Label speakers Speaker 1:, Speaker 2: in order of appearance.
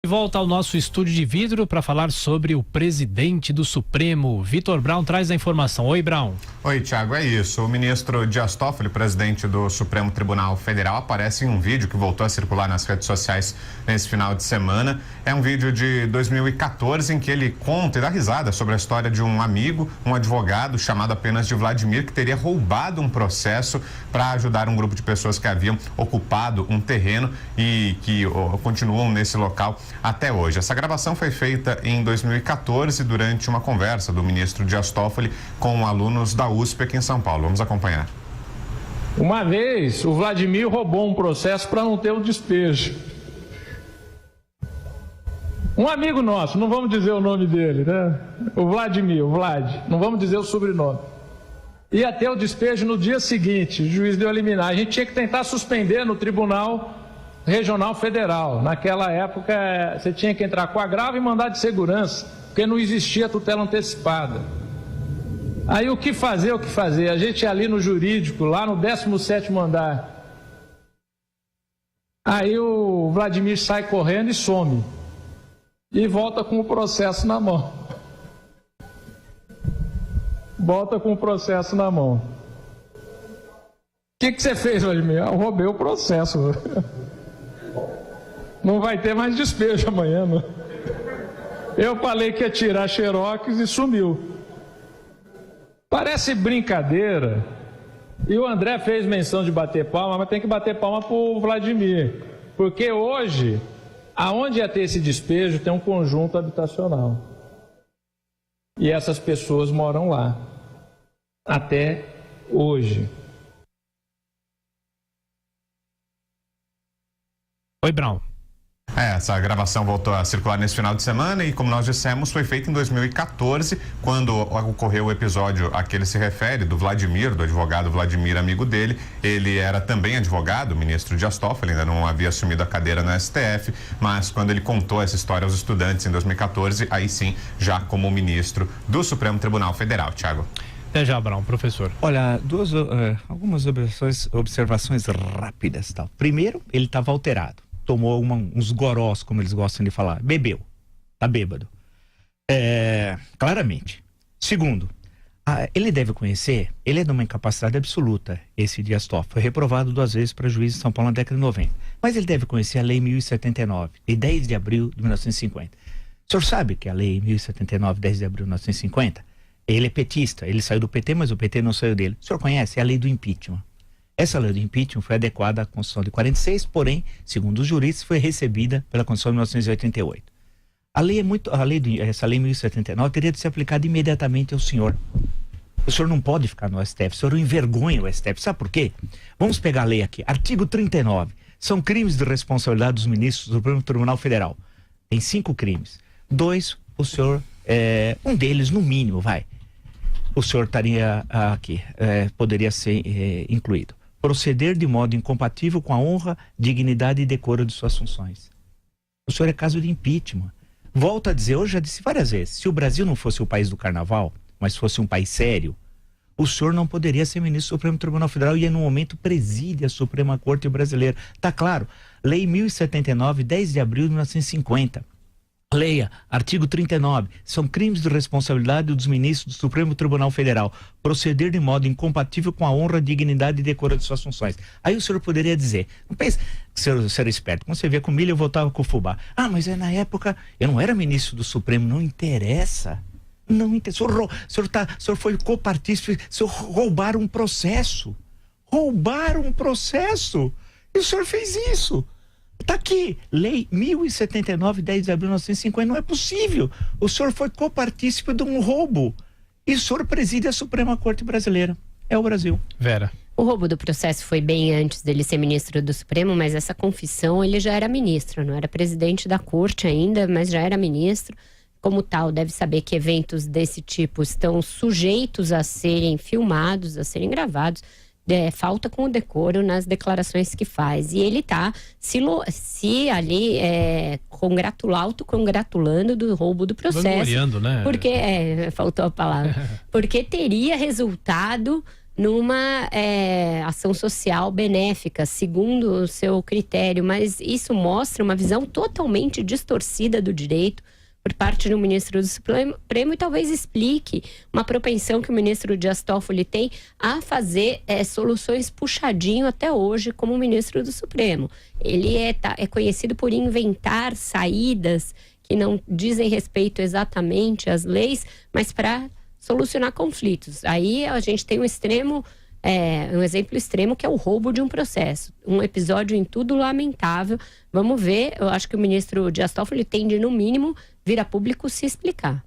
Speaker 1: Volta ao nosso estúdio de vidro para falar sobre o presidente do Supremo. Vitor Braun traz a informação. Oi, Braun.
Speaker 2: Oi, Thiago, é isso. O ministro Dias Toffoli, presidente do Supremo Tribunal Federal, aparece em um vídeo que voltou a circular nas redes sociais nesse final de semana. É um vídeo de 2014 em que ele conta e dá risada sobre a história de um amigo, um advogado chamado apenas de Vladimir, que teria roubado um processo para ajudar um grupo de pessoas que haviam ocupado um terreno e que continuam nesse local até hoje. Essa gravação foi feita em 2014 durante uma conversa do ministro Dias Toffoli com alunos da USP aqui em São Paulo. Vamos acompanhar.
Speaker 3: Uma vez o Vladimir roubou um processo para não ter o despejo. Um amigo nosso, não vamos dizer o nome dele, né? O Vladimir, o Vlad, não vamos dizer o sobrenome. Ia ter o despejo no dia seguinte, o juiz deu a liminar. A gente tinha que tentar suspender no Tribunal Regional Federal. Naquela época, você tinha que entrar com agravo e mandado de segurança, porque não existia tutela antecipada. Aí o que fazer? A gente ali no jurídico, lá no 17º andar. Aí o Vladimir sai correndo e some. E volta com o processo na mão. Volta com o processo na mão. O que você fez, Vladimir? Eu roubei o processo. Não vai ter mais despejo amanhã, não. Eu falei que ia tirar xerox e sumiu. Parece brincadeira. E o André fez menção de bater palma, mas tem que bater palma pro Vladimir. Porque hoje, aonde ia ter esse despejo, tem um conjunto habitacional. E essas pessoas moram lá. Até hoje.
Speaker 1: Oi, Braun.
Speaker 2: Essa gravação voltou a circular nesse final de semana e, como nós dissemos, foi feita em 2014, quando ocorreu o episódio a que ele se refere, do Vladimir, do advogado Vladimir, amigo dele. Ele era também advogado, o ministro Dias Toffoli, ainda não havia assumido a cadeira no STF, mas quando ele contou essa história aos estudantes em 2014, aí sim, já como ministro do Supremo Tribunal Federal. Thiago.
Speaker 1: Até já, Braun, professor.
Speaker 4: Olha, algumas observações rápidas, tal. Primeiro, ele estava alterado. Tomou uns gorós, como eles gostam de falar. Bebeu. Tá bêbado. Claramente. Segundo, ele deve conhecer, ele é de uma incapacidade absoluta, esse Dias Toffoli. Foi reprovado 2 vezes para juiz em São Paulo na década de 90. Mas ele deve conhecer a Lei 1079, de 10 de abril de 1950. O senhor sabe que a Lei 1079, 10 de abril de 1950, ele é petista, ele saiu do PT, mas o PT não saiu dele. O senhor conhece? É a Lei do Impeachment. Essa lei do impeachment foi adequada à Constituição de 46, porém, segundo os juristas, foi recebida pela Constituição de 1988. Essa lei 1079 teria de ser aplicada imediatamente ao senhor. O senhor não pode ficar no STF, o senhor envergonha o STF. Sabe por quê? Vamos pegar a lei aqui. Artigo 39. São crimes de responsabilidade dos ministros do Supremo Tribunal Federal. Tem 5 crimes. 2, o senhor, um deles, no mínimo, o senhor estaria aqui, poderia ser incluído. Proceder de modo incompatível com a honra, dignidade e decoro de suas funções. O senhor é caso de impeachment. Volto a dizer, eu já disse várias vezes, se o Brasil não fosse o país do carnaval, mas fosse um país sério, o senhor não poderia ser ministro do Supremo Tribunal Federal e no momento preside a Suprema Corte Brasileira. Tá claro, Lei 1079, 10 de abril de 1950. Leia, artigo 39, são crimes de responsabilidade dos ministros do Supremo Tribunal Federal proceder de modo incompatível com a honra, dignidade e decoro de suas funções. Aí o senhor poderia dizer, não pense que o senhor é esperto, quando você via com milho eu voltava com o fubá. Na época eu não era ministro do Supremo, não interessa. Não interessa, o senhor foi copartícipe, o senhor roubaram um processo. E o senhor fez isso. Está aqui, Lei 1079, 10 de abril de 1950, não é possível. O senhor foi copartícipe de um roubo. E o senhor preside a Suprema Corte Brasileira. É o Brasil.
Speaker 1: Vera.
Speaker 5: O roubo do processo foi bem antes dele ser ministro do Supremo, mas essa confissão ele já era ministro, não era presidente da corte ainda, mas já era ministro. Como tal, deve saber que eventos desse tipo estão sujeitos a serem filmados, a serem gravados. Falta com o decoro nas declarações que faz. E ele está se ali autocongratulando do roubo do processo.
Speaker 1: Né?
Speaker 5: Porque, faltou a palavra. Porque teria resultado numa ação social benéfica, segundo o seu critério, mas isso mostra uma visão totalmente distorcida do direito por parte do ministro do Supremo e talvez explique uma propensão que o ministro Dias Toffoli tem a fazer soluções puxadinho até hoje como ministro do Supremo. Ele é conhecido por inventar saídas que não dizem respeito exatamente às leis, mas para solucionar conflitos. Aí a gente tem um exemplo extremo que é o roubo de um processo. Um episódio em tudo lamentável. Vamos ver, eu acho que o ministro Dias Toffoli tem de, no mínimo, vir a público se explicar.